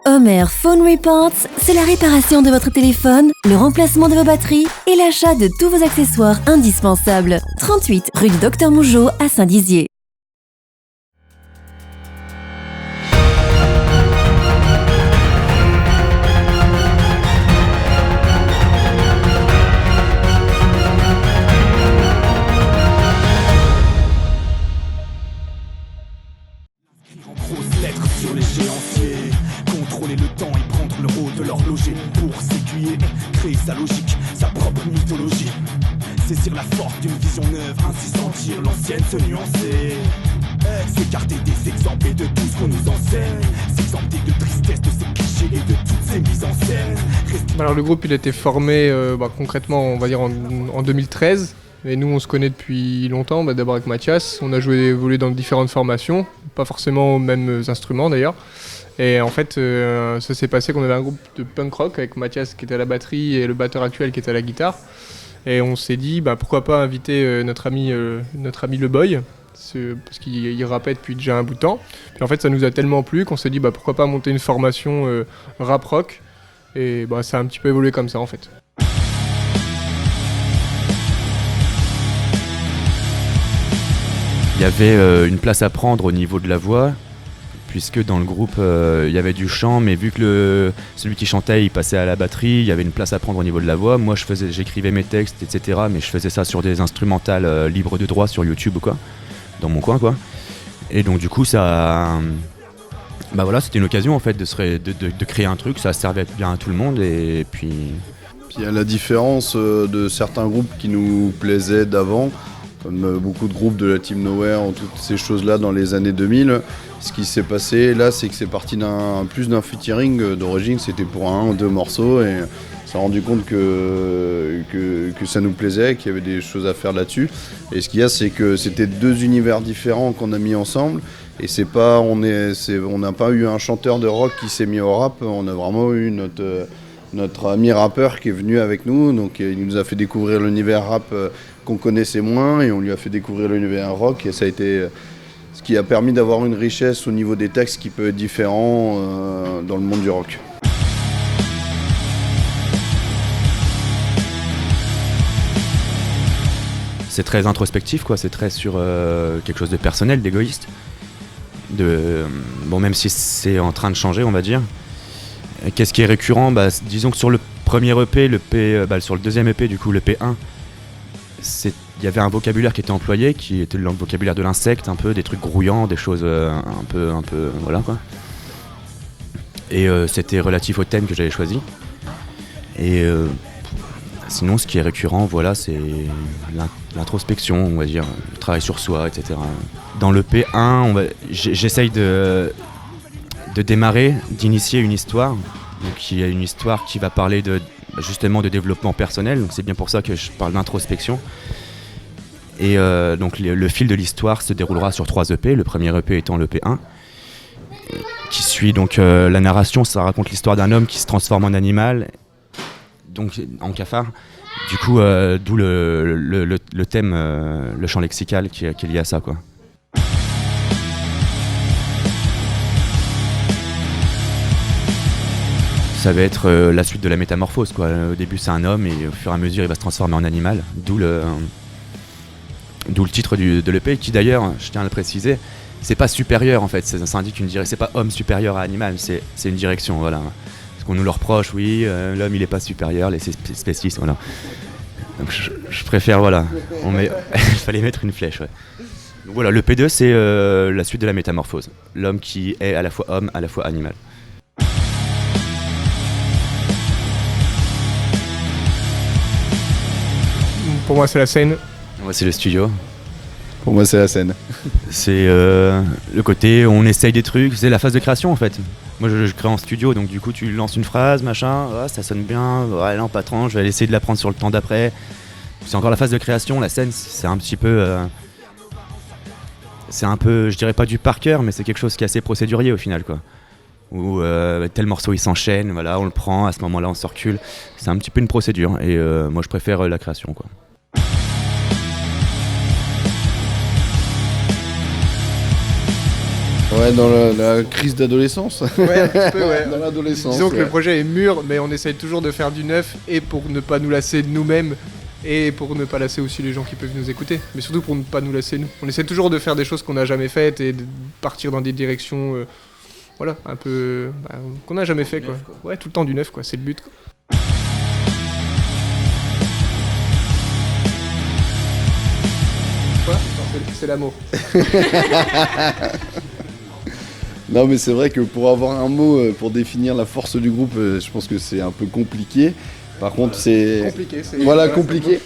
Homer Phone Reports, c'est la réparation de votre téléphone, le remplacement de vos batteries et l'achat de tous vos accessoires indispensables. 38 rue du Docteur Mougeot à Saint-Dizier. Sur l'échéancier, contrôler le temps et prendre le rôle de l'horloger pour s'aiguiller, créer sa logique, sa propre mythologie, saisir la force d'une vision neuve, ainsi sentir l'ancienne se nuancer, s'écarter des exemples et de tout ce qu'on nous enseigne, s'exempter de tristesse, de ces clichés et de toutes ces mises en scène. Alors le groupe il a été formé concrètement on va dire en 2013. Et nous on se connaît depuis longtemps, d'abord avec Mathias, on a évolué dans différentes formations, pas forcément aux mêmes instruments d'ailleurs. Et en fait ça s'est passé qu'on avait un groupe de punk rock avec Mathias qui était à la batterie et le batteur actuel qui était à la guitare. Et on s'est dit pourquoi pas inviter notre ami Le Boy, parce qu'il rappait depuis déjà un bout de temps. Puis en fait ça nous a tellement plu qu'on s'est dit pourquoi pas monter une formation rap rock. Et ça a un petit peu évolué comme ça en fait. Il y avait une place à prendre au niveau de la voix, puisque dans le groupe il y avait du chant, mais vu que celui qui chantait il passait à la batterie, il y avait une place à prendre au niveau de la voix. Moi j'écrivais mes textes, etc. Mais je faisais ça sur des instrumentales libres de droit sur YouTube ou quoi, dans mon coin quoi. Et donc du coup ça, c'était une occasion en fait de créer un truc, ça servait bien à tout le monde et puis. Puis à la différence de certains groupes qui nous plaisaient d'avant, comme beaucoup de groupes de la Team Nowhere ou toutes ces choses-là dans les années 2000. Ce qui s'est passé là, c'est que c'est parti d'un featuring. D'origine, c'était pour un ou deux morceaux et on s'est rendu compte que ça nous plaisait, qu'il y avait des choses à faire là-dessus. Et ce qu'il y a, c'est que c'était deux univers différents qu'on a mis ensemble. Et on n'a pas eu un chanteur de rock qui s'est mis au rap, on a vraiment eu notre ami rappeur qui est venu avec nous, donc il nous a fait découvrir l'univers rap qu'on connaissait moins et on lui a fait découvrir l'univers rock et ça a été ce qui a permis d'avoir une richesse au niveau des textes qui peut être différent dans le monde du rock. C'est très introspectif quoi, c'est très sur quelque chose de personnel, d'égoïste. Même si c'est en train de changer on va dire. Qu'est-ce qui est récurrent ? Disons que sur le premier EP, sur le deuxième EP, du coup, le P1, il y avait un vocabulaire qui était employé, qui était le vocabulaire de l'insecte, un peu, des trucs grouillants, des choses un peu, voilà quoi. Et c'était relatif au thème que j'avais choisi. Et sinon, ce qui est récurrent, voilà, c'est l'introspection, on va dire, le travail sur soi, etc. Dans le P1, j'essaye de démarrer, d'initier une histoire. Donc il y a une histoire qui va parler justement de développement personnel, donc c'est bien pour ça que je parle d'introspection. Et donc le fil de l'histoire se déroulera sur 3 EP, le premier EP étant le P1, qui suit donc la narration, ça raconte l'histoire d'un homme qui se transforme en animal, donc en cafard. Du coup, d'où le thème, le champ lexical qui est lié à ça, quoi. Ça va être la suite de la métamorphose, quoi. Au début c'est un homme et au fur et à mesure il va se transformer en animal, d'où le titre de l'EP qui d'ailleurs, je tiens à le préciser, c'est pas supérieur en fait, ça indique une direction, c'est pas homme supérieur à animal, c'est une direction, voilà. Parce qu'on nous le reproche, oui, l'homme il est pas supérieur, les spécistes, voilà. Donc je préfère, voilà, il fallait mettre une flèche, ouais. Donc voilà, le P2 c'est la suite de la métamorphose, l'homme qui est à la fois homme, à la fois animal. Pour moi c'est la scène. Moi c'est le studio. Pour moi c'est la scène. C'est le côté on essaye des trucs, c'est la phase de création en fait. Moi je crée en studio, donc du coup tu lances une phrase, machin, ça sonne bien, ouais non pas trop, je vais essayer de la prendre sur le temps d'après. C'est encore la phase de création, la scène c'est un petit peu... c'est un peu, je dirais pas du par cœur, mais c'est quelque chose qui est assez procédurier au final quoi. Où tel morceau il s'enchaîne, voilà, on le prend, à ce moment-là on se recule. C'est un petit peu une procédure et moi je préfère la création quoi. Ouais, dans la crise d'adolescence. Ouais, un petit peu, ouais. Dans l'adolescence. Disons que ouais. le projet est mûr, mais on essaye toujours de faire du neuf, et pour ne pas nous lasser de nous-mêmes, et pour ne pas lasser aussi les gens qui peuvent nous écouter, mais surtout pour ne pas nous lasser nous. On essaie toujours de faire des choses qu'on n'a jamais faites et de partir dans des directions, voilà, un peu qu'on n'a jamais fait quoi. Ouais, tout le temps du neuf quoi, c'est le but quoi. Voilà, c'est l'amour. Non mais c'est vrai que pour avoir un mot pour définir la force du groupe, je pense que c'est un peu compliqué. Par contre c'est... Compliqué, c'est... Voilà, compliqué.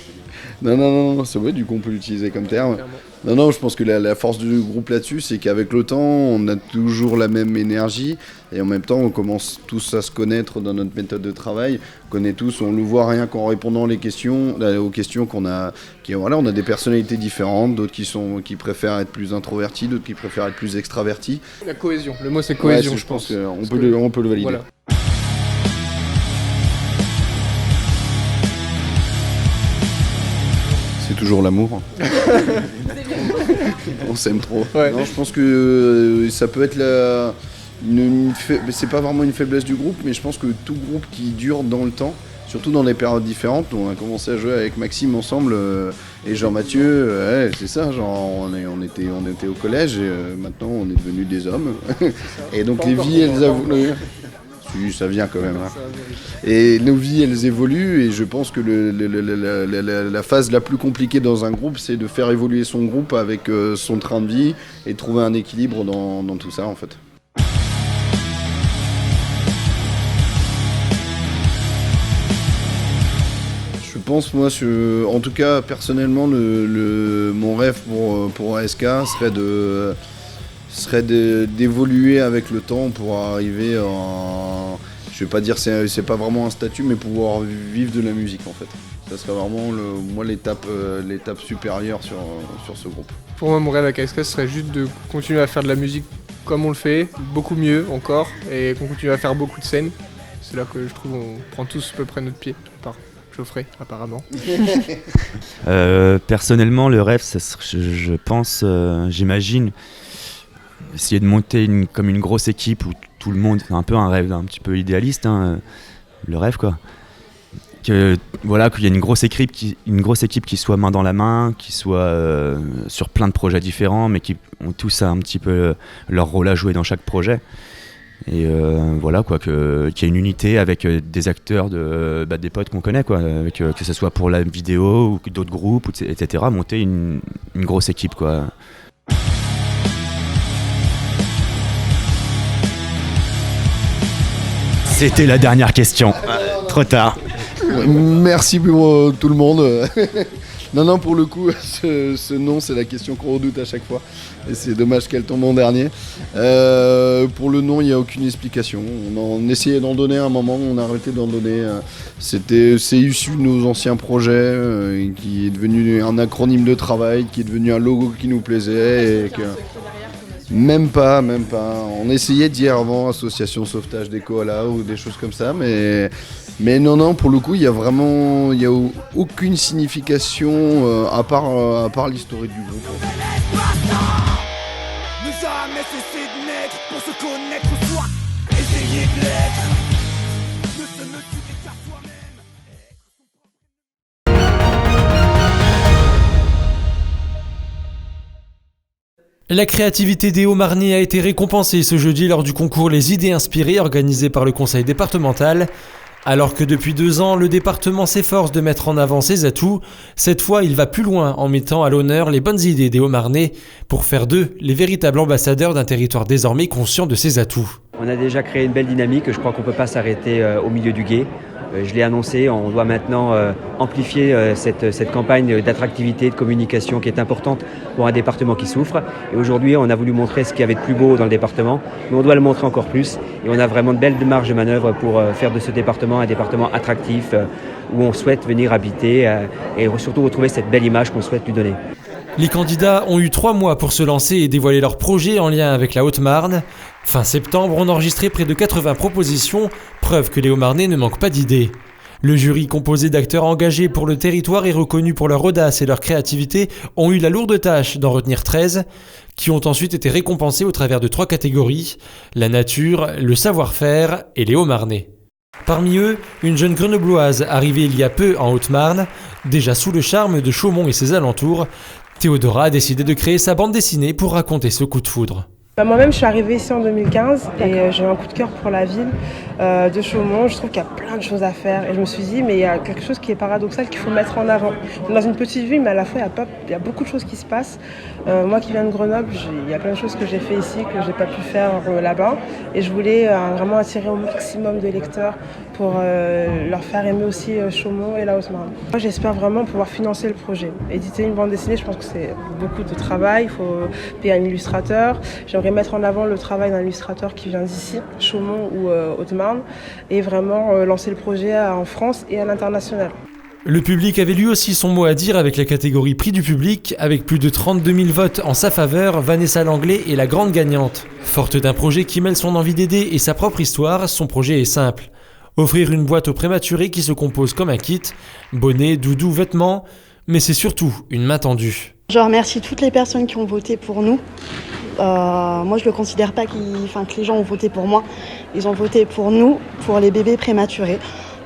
Non, c'est vrai, du coup on peut l'utiliser comme terme. Clairement. Non, je pense que la force du groupe là-dessus, c'est qu'avec le temps, on a toujours la même énergie et en même temps, on commence tous à se connaître dans notre méthode de travail. On connaît tous, on le voit rien qu'en répondant aux questions qu'on a. Voilà, on a des personnalités différentes, d'autres qui préfèrent être plus introvertis, d'autres qui préfèrent être plus extravertis. La cohésion, le mot c'est cohésion, Ouais, je pense. On peut le valider. Voilà. C'est toujours l'amour. On s'aime trop. Ouais. Non, je pense que ça peut être c'est pas vraiment une faiblesse du groupe, mais je pense que tout groupe qui dure dans le temps, surtout dans des périodes différentes, on a commencé à jouer avec Maxime ensemble et Jean-Mathieu, ouais, c'est ça, genre on était au collège et maintenant on est devenus des hommes. Et donc les vies elles évoluent. Ça vient quand même. Hein. Et nos vies, elles évoluent et je pense que la phase la plus compliquée dans un groupe, c'est de faire évoluer son groupe avec son train de vie et trouver un équilibre dans tout ça en fait. Je pense, moi, en tout cas, personnellement, mon rêve pour ASK serait d'évoluer avec le temps pour arriver en... Je vais pas dire c'est pas vraiment un statut, mais pouvoir vivre de la musique en fait. Ça serait vraiment l'étape supérieure sur ce groupe. Pour moi, mon rêve avec ASK serait juste de continuer à faire de la musique comme on le fait, beaucoup mieux encore, et qu'on continue à faire beaucoup de scènes. C'est là que je trouve on prend tous à peu près notre pied, à part Geoffrey apparemment. Personnellement, le rêve, ça serait, je pense, j'imagine, essayer de monter comme une grosse équipe où tout le monde, c'est un peu un rêve un petit peu idéaliste, hein, le rêve quoi. Voilà, qu'il y ait une grosse équipe qui soit main dans la main, qui soit sur plein de projets différents, mais qui ont tous un petit peu leur rôle à jouer dans chaque projet. Et voilà quoi, qu'il y ait une unité avec des acteurs, des potes qu'on connaît quoi, avec, que ce soit pour la vidéo ou d'autres groupes, etc. Monter une grosse équipe quoi. C'était la dernière question. Trop tard. Merci pour tout le monde. Non, pour le coup, ce nom, c'est la question qu'on redoute à chaque fois. Et c'est dommage qu'elle tombe en dernier. Pour le nom, il n'y a aucune explication. On essayait d'en donner à un moment, on a arrêté d'en donner. C'est issu de nos anciens projets, qui est devenu un acronyme de travail, qui est devenu un logo qui nous plaisait. Et que... Même pas. On essayait de dire avant association sauvetage des koalas ou des choses comme ça, mais non, pour le coup, il y a aucune signification à part l'historique du groupe. Ne jamais cesser de naître pour se connaître soi, essayer de l'être. Ne se tuer qu'à soi-même. La créativité des Hauts-Marnais a été récompensée ce jeudi lors du concours Les Idées Inspirées organisé par le conseil départemental. Alors que depuis 2 ans, le département s'efforce de mettre en avant ses atouts, cette fois il va plus loin en mettant à l'honneur les bonnes idées des Hauts-Marnais pour faire d'eux les véritables ambassadeurs d'un territoire désormais conscient de ses atouts. On a déjà créé une belle dynamique, je crois qu'on ne peut pas s'arrêter au milieu du gué. Je l'ai annoncé, on doit maintenant amplifier cette campagne d'attractivité, de communication qui est importante pour un département qui souffre. Et aujourd'hui, on a voulu montrer ce qu'il y avait de plus beau dans le département, mais on doit le montrer encore plus. Et on a vraiment de belles marges de manœuvre pour faire de ce département un département attractif où on souhaite venir habiter et surtout retrouver cette belle image qu'on souhaite lui donner. Les candidats ont eu 3 mois pour se lancer et dévoiler leurs projets en lien avec la Haute-Marne. Fin septembre, on a enregistré près de 80 propositions, preuve que les Hauts-Marnais ne manquent pas d'idées. Le jury, composé d'acteurs engagés pour le territoire et reconnus pour leur audace et leur créativité, ont eu la lourde tâche d'en retenir 13, qui ont ensuite été récompensés au travers de 3 catégories, la nature, le savoir-faire et les Haut-Marnais. Parmi eux, une jeune grenobloise arrivée il y a peu en Haute-Marne, déjà sous le charme de Chaumont et ses alentours, Théodora a décidé de créer sa bande dessinée pour raconter ce coup de foudre. Moi-même, je suis arrivée ici en 2015 et j'ai eu un coup de cœur pour la ville de Chaumont. Je trouve qu'il y a plein de choses à faire et je me suis dit, mais il y a quelque chose qui est paradoxal qu'il faut mettre en avant. On est dans une petite ville, mais à la fois, il y a beaucoup de choses qui se passent. Moi qui viens de Grenoble, il y a plein de choses que j'ai fait ici que je n'ai pas pu faire là-bas. Et je voulais vraiment attirer au maximum de lecteurs pour leur faire aimer aussi Chaumont et la Haute-Marne. Moi, j'espère vraiment pouvoir financer le projet. Éditer une bande dessinée, je pense que c'est beaucoup de travail. Il faut payer un illustrateur. J'aimerais mettre en avant le travail d'un illustrateur qui vient d'ici, Chaumont ou Haute-Marne, et vraiment lancer le projet en France et à l'international. Le public avait lui aussi son mot à dire avec la catégorie prix du public, avec plus de 32 000 votes en sa faveur. Vanessa Langlais est la grande gagnante. Forte d'un projet qui mêle son envie d'aider et sa propre histoire, son projet est simple. Offrir une boîte aux prématurés qui se compose comme un kit, bonnet, doudou, vêtements, mais c'est surtout une main tendue. Je remercie toutes les personnes qui ont voté pour nous. Moi, je ne le considère pas que les gens ont voté pour moi. Ils ont voté pour nous, pour les bébés prématurés,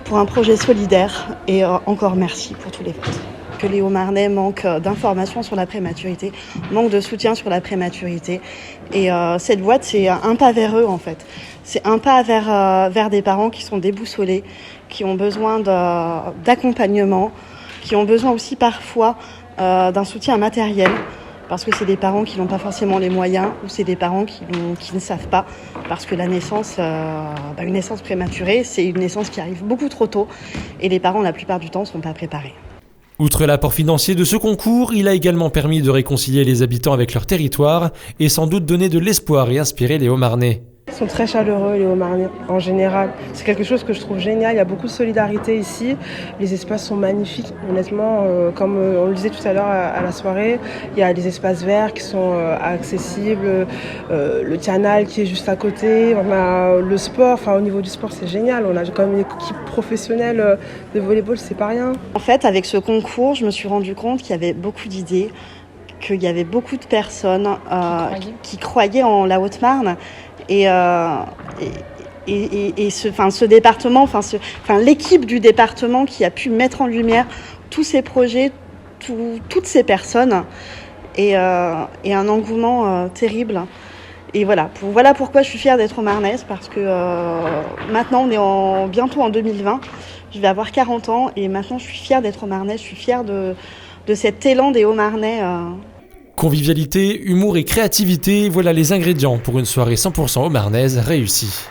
pour un projet solidaire. Et encore merci pour tous les votes. Que les Haut-Marnais manquent d'informations sur la prématurité, manquent de soutien sur la prématurité. Et cette boîte, c'est un pas vers eux, en fait. C'est un pas vers des parents qui sont déboussolés, qui ont besoin d'accompagnement, qui ont besoin aussi parfois d'un soutien matériel. Parce que c'est des parents qui n'ont pas forcément les moyens ou c'est des parents qui ne savent pas. Parce que la naissance, une naissance prématurée, c'est une naissance qui arrive beaucoup trop tôt et les parents, la plupart du temps, ne sont pas préparés. Outre l'apport financier de ce concours, il a également permis de réconcilier les habitants avec leur territoire et sans doute donner de l'espoir et inspirer les Haut-Marnais. Ils sont très chaleureux, les Haut-Marnais, en général. C'est quelque chose que je trouve génial. Il y a beaucoup de solidarité ici. Les espaces sont magnifiques. Honnêtement, comme on le disait tout à l'heure à la soirée, il y a des espaces verts qui sont accessibles, le canal qui est juste à côté. On a le sport. Au niveau du sport, c'est génial. On a quand même une équipe professionnelle de volleyball, c'est pas rien. En fait, avec ce concours, je me suis rendu compte qu'il y avait beaucoup d'idées, qu'il y avait beaucoup de personnes qui croyaient en la Haute-Marne. Et ce département, l'équipe du département qui a pu mettre en lumière tous ces projets, toutes ces personnes, et un engouement terrible. Et voilà pourquoi je suis fière d'être Haut-Marnaise, parce que maintenant on est bientôt en 2020, je vais avoir 40 ans et maintenant je suis fière d'être Haut-Marnaise, je suis fière de cet élan des Haut-Marnais. Convivialité, humour et créativité, voilà les ingrédients pour une soirée 100% haut-marnaise réussie.